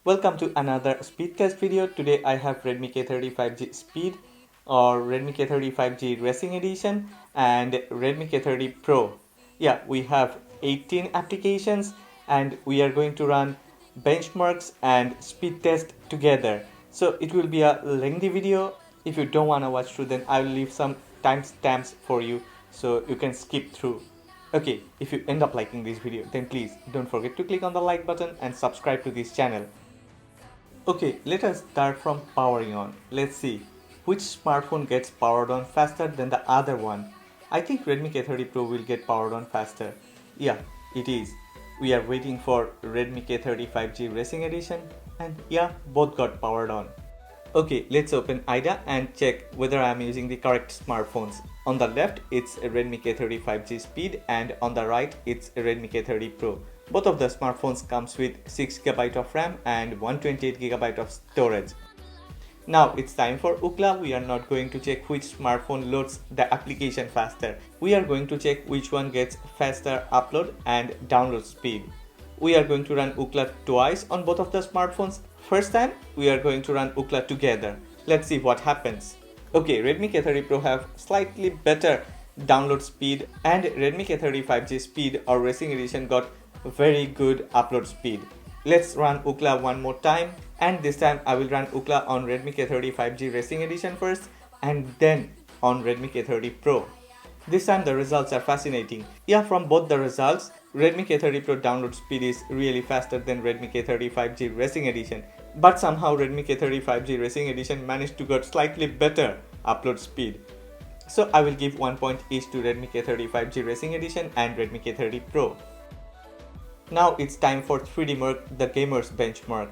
Welcome to another speed test video. Today I have Redmi K30 5G Speed or Redmi K30 5G Racing Edition and Redmi K30 Pro. Yeah, we have 18 applications and we are going to run benchmarks and speed test together. So it will be a lengthy video. If you don't want to watch through, then I will leave some timestamps for you so you can skip through. Okay, if you end up liking this video, then please don't forget to click on the like button and subscribe to this channel. Okay, let us start from powering on. Let's see which smartphone gets powered on faster than the other one. I think Redmi K30 Pro will get powered on faster. Yeah, it is. We are waiting for Redmi K30 5G Racing Edition and yeah, both got powered on. Okay, let's open IDA and check whether I am using the correct smartphones. On the left, it's a Redmi K30 5G Speed and on the right, it's a Redmi K30 Pro. Both of the smartphones comes with 6GB of RAM and 128GB of storage. Now it's time for Ookla. We are not going to check which smartphone loads the application faster. We are going to check which one gets faster upload and download speed. We are going to run Ookla twice on both of the smartphones. First time, we are going to run Ookla together. Let's see what happens. Okay, Redmi K30 Pro have slightly better download speed and Redmi K30 5G Speed or Racing Edition got very good upload speed. Let's run Ookla one more time, and this time I will run Ookla on Redmi K30 5G Racing Edition first and then on Redmi K30 Pro. This time the results are fascinating. Yeah, from both the results, Redmi K30 Pro download speed is really faster than Redmi K30 5G Racing Edition. But somehow Redmi K30 5G Racing Edition managed to get slightly better upload speed. So I will give 1 point each to Redmi K30 5G Racing Edition and Redmi K30 Pro. Now it's time for 3D Mark, the gamer's benchmark.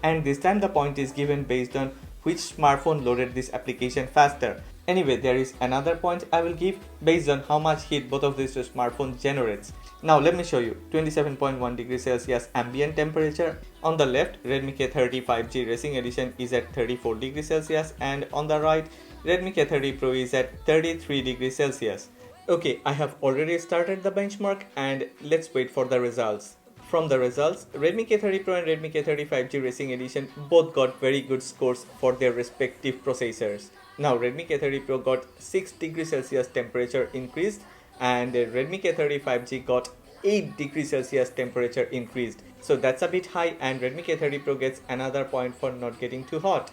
And this time the point is given based on which smartphone loaded this application faster. Anyway, there is another point I will give based on how much heat both of these two smartphones generates. Now let me show you 27.1 degrees Celsius ambient temperature. On the left, Redmi K30 5G Racing Edition is at 34 degrees Celsius and on the right, Redmi K30 Pro is at 33 degrees Celsius. Okay, I have already started the benchmark and let's wait for the results. From the results, Redmi K30 Pro and Redmi K30 5G Racing Edition both got very good scores for their respective processors. Now Redmi K30 Pro got 6 degrees Celsius temperature increased and Redmi K30 5G got 8 degrees Celsius temperature increased. So that's a bit high and Redmi K30 Pro gets another point for not getting too hot.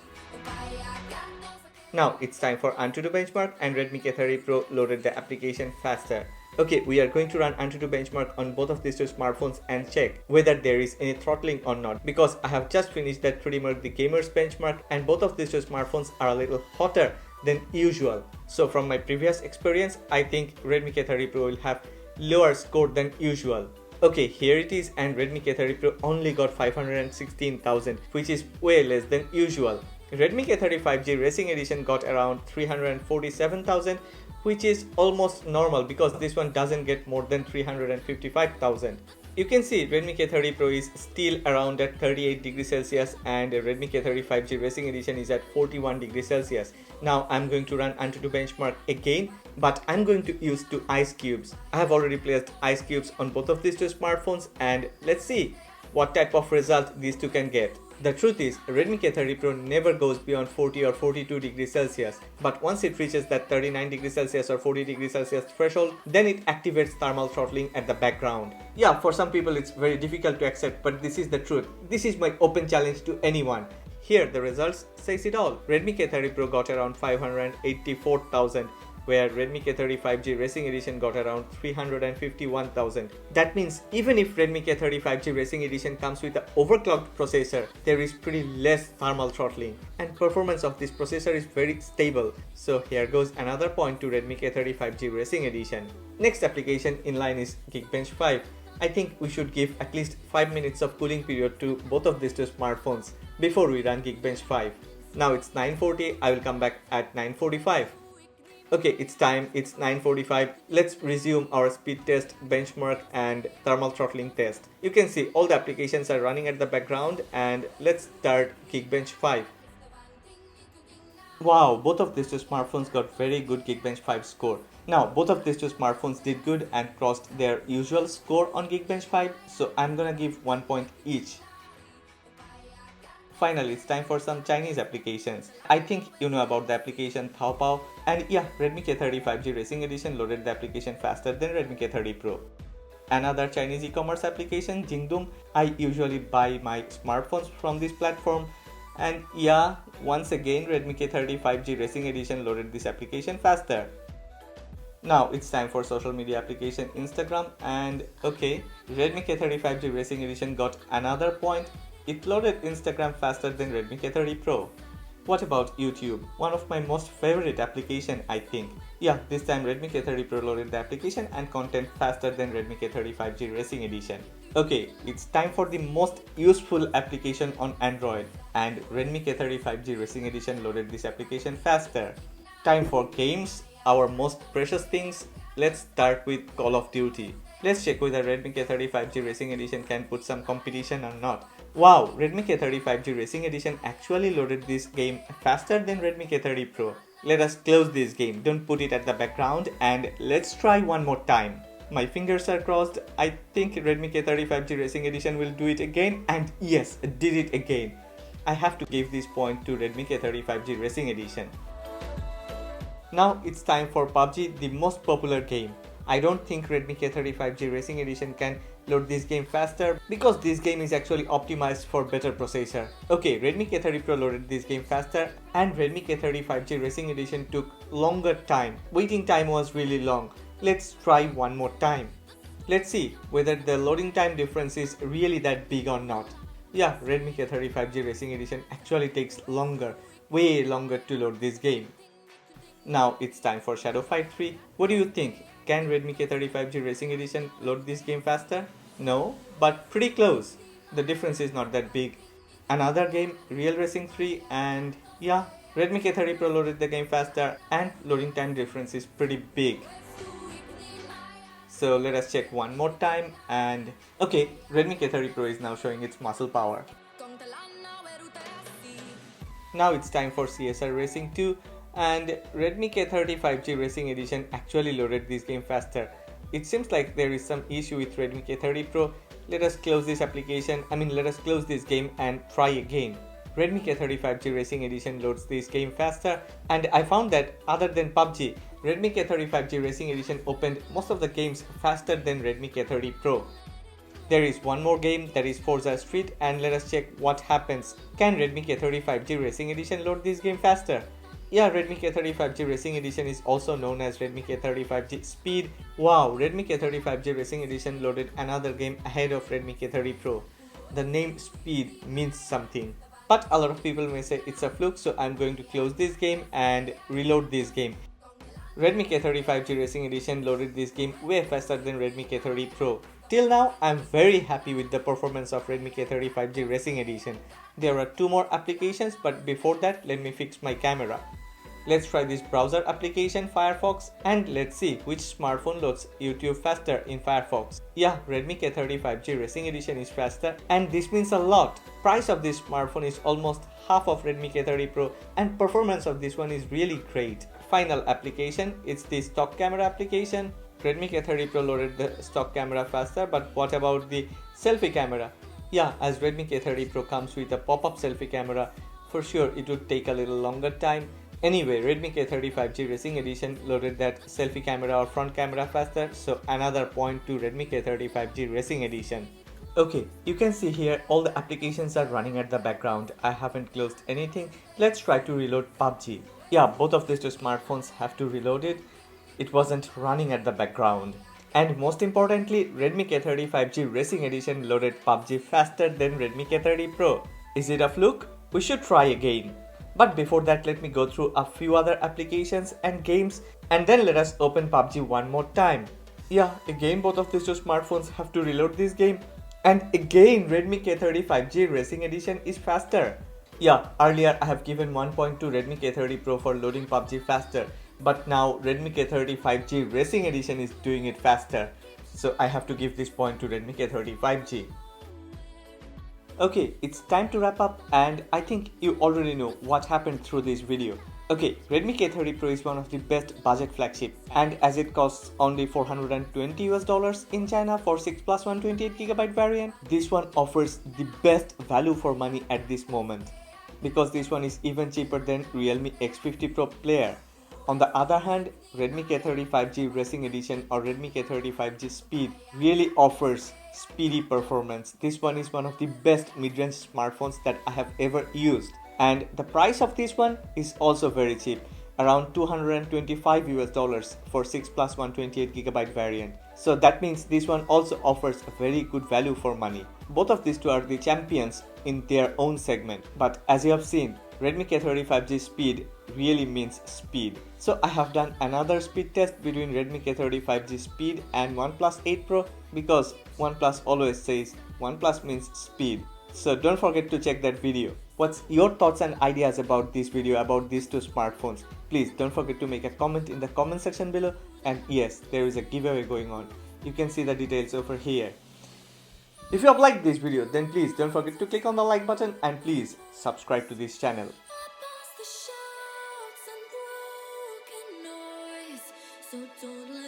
Now it's time for Antutu Benchmark and Redmi K30 Pro loaded the application faster. Okay, we are going to run Antutu Benchmark on both of these two smartphones and check whether there is any throttling or not, because I have just finished that 3D Mark the gamer's benchmark and both of these two smartphones are a little hotter than usual. So from my previous experience, I think Redmi K30 Pro will have lower score than usual. Okay, here it is and Redmi K30 Pro only got 516,000, which is way less than usual. Redmi K30 5G Racing Edition got around 347,000, which is almost normal because this one doesn't get more than 355,000. You can see Redmi K30 Pro is still around at 38 degrees Celsius and Redmi K30 5G Racing Edition is at 41 degrees Celsius. Now I'm going to run Antutu Benchmark again, but I'm going to use 2 ice cubes. I have already placed ice cubes on both of these two smartphones and let's see what type of result these two can get. The truth is, Redmi K30 Pro never goes beyond 40 or 42 degrees Celsius, but once it reaches that 39 degrees Celsius or 40 degrees Celsius threshold, then it activates thermal throttling at the background. Yeah, for some people it's very difficult to accept, but this is the truth. This is my open challenge to anyone. Here the results says it all. Redmi K30 Pro got around 584,000, where Redmi K30 5G Racing Edition got around 351,000. That means even if Redmi K30 5G Racing Edition comes with an overclocked processor, there is pretty less thermal throttling and performance of this processor is very stable. So here goes another point to Redmi K30 5G Racing Edition. Next application in line is Geekbench 5. I think we should give at least 5 minutes of cooling period to both of these two smartphones before we run Geekbench 5. Now it's 9:40, I will come back at 9:45. Okay, it's time, it's 9:45. Let's resume our speed test, benchmark and thermal throttling test. You can see all the applications are running at the background and let's start Geekbench 5. Wow, both of these two smartphones got very good Geekbench 5 score. Now, both of these two smartphones did good and crossed their usual score on Geekbench 5, so I'm gonna give 1 point each. Finally, it's time for some Chinese applications. I think you know about the application Taobao, and yeah, Redmi K30 5G Racing Edition loaded the application faster than Redmi K30 Pro. Another Chinese e-commerce application, Jingdong. I usually buy my smartphones from this platform, and yeah, once again Redmi K30 5G Racing Edition loaded this application faster. Now it's time for social media application Instagram, and okay, Redmi K30 5G Racing Edition got another point. It loaded Instagram faster than Redmi K30 Pro. What about YouTube? One of my most favorite application, I think. Yeah, this time Redmi K30 Pro loaded the application and content faster than Redmi K30 5G Racing Edition. Okay, it's time for the most useful application on Android, and Redmi K30 5G Racing Edition loaded this application faster. Time for games, our most precious things. Let's start with Call of Duty. Let's check whether Redmi K30 5G Racing Edition can put some competition or not. Wow, Redmi K30 5G Racing Edition actually loaded this game faster than Redmi K30 Pro. Let us close this game, don't put it at the background, and let's try one more time. My fingers are crossed. I think Redmi K30 5G Racing Edition will do it again, and yes, it did it again. I have to give this point to Redmi K30 5G Racing Edition. Now it's time for PUBG, the most popular game. I don't think Redmi K30 5G Racing Edition can load this game faster because this game is actually optimized for better processor. Okay, Redmi K30 Pro loaded this game faster, and Redmi K30 5G Racing Edition took longer time. Waiting time was really long. Let's try one more time. Let's see whether the loading time difference is really that big or not. Yeah, Redmi K30 5G Racing Edition actually takes longer, way longer to load this game. Now it's time for Shadow Fight 3. What do you think? Can Redmi K30 5G Racing Edition load this game faster? No, but pretty close. The difference is not that big. Another game, Real Racing 3, and yeah, Redmi K30 Pro loaded the game faster, and loading time difference is pretty big. So let us check one more time, and okay, Redmi K30 Pro is now showing its muscle power. Now it's time for CSR Racing 2. And Redmi K30 5G Racing Edition actually loaded this game faster. It seems like there is some issue with Redmi K30 Pro. Let us close this let us close this game and try again. Redmi K30 5G Racing Edition loads this game faster, and I found that other than PUBG, Redmi K30 5G Racing Edition opened most of the games faster than Redmi K30 Pro. There is one more game, that is Forza Street, and let us check what happens. Can Redmi K30 5G Racing Edition load this game faster? Yeah, Redmi K30 5G Racing Edition is also known as Redmi K30 5G Speed. Wow, Redmi K30 5G Racing Edition loaded another game ahead of Redmi K30 Pro. The name Speed means something. But a lot of people may say it's a fluke, so I'm going to close this game and reload this game. Redmi K30 5G Racing Edition loaded this game way faster than Redmi K30 Pro. Till now, I'm very happy with the performance of Redmi K30 5G Racing Edition. There are two more applications, but before that, let me fix my camera. Let's try this browser application Firefox, and let's see which smartphone loads YouTube faster in Firefox. Yeah, Redmi K30 5G Racing Edition is faster, and this means a lot. Price of this smartphone is almost half of Redmi K30 Pro, and performance of this one is really great. Final application, it's the stock camera application. Redmi K30 Pro loaded the stock camera faster, but what about the selfie camera? Yeah, as Redmi K30 Pro comes with a pop-up selfie camera, for sure it would take a little longer time. Anyway, Redmi K30 5G Racing Edition loaded that selfie camera or front camera faster, so another point to Redmi K30 5G Racing Edition. Okay, you can see here all the applications are running at the background. I haven't closed anything. Let's try to reload PUBG. Yeah, both of these two smartphones have to reload it. It wasn't running at the background. And most importantly, Redmi K30 5G Racing Edition loaded PUBG faster than Redmi K30 Pro. Is it a fluke? We should try again. But before that, let me go through a few other applications and games, and then let us open PUBG one more time. Yeah, again both of these two smartphones have to reload this game, and again Redmi K30 5G Racing Edition is faster. Yeah, earlier I have given 1 point to Redmi K30 Pro for loading PUBG faster, but now Redmi K30 5G Racing Edition is doing it faster, so I have to give this point to Redmi K30 5G. Okay, it's time to wrap up, and I think you already know what happened through this video. Okay, Redmi K30 Pro is one of the best budget flagship, and as it costs only $420 in China for 6 plus 128GB variant, this one offers the best value for money at this moment, because this one is even cheaper than Realme X50 Pro Player. On the other hand, Redmi K30 5G Racing Edition or Redmi K30 5G Speed really offers speedy performance. This one is one of the best mid-range smartphones that I have ever used. And the price of this one is also very cheap, around $225 for 6 plus 128GB variant. So that means this one also offers a very good value for money. Both of these two are the champions in their own segment. But as you have seen, Redmi K30 5G Speed really means speed. So I have done another speed test between Redmi K30 5G Speed and OnePlus 8 Pro, because OnePlus always says OnePlus means speed. So don't forget to check that video. What's your thoughts and ideas about this video, about these two smartphones? Please don't forget to make a comment in the comment section below. And yes, there is a giveaway going on. You can see the details over here. If you have liked this video, then please don't forget to click on the like button and please subscribe to this channel. So don't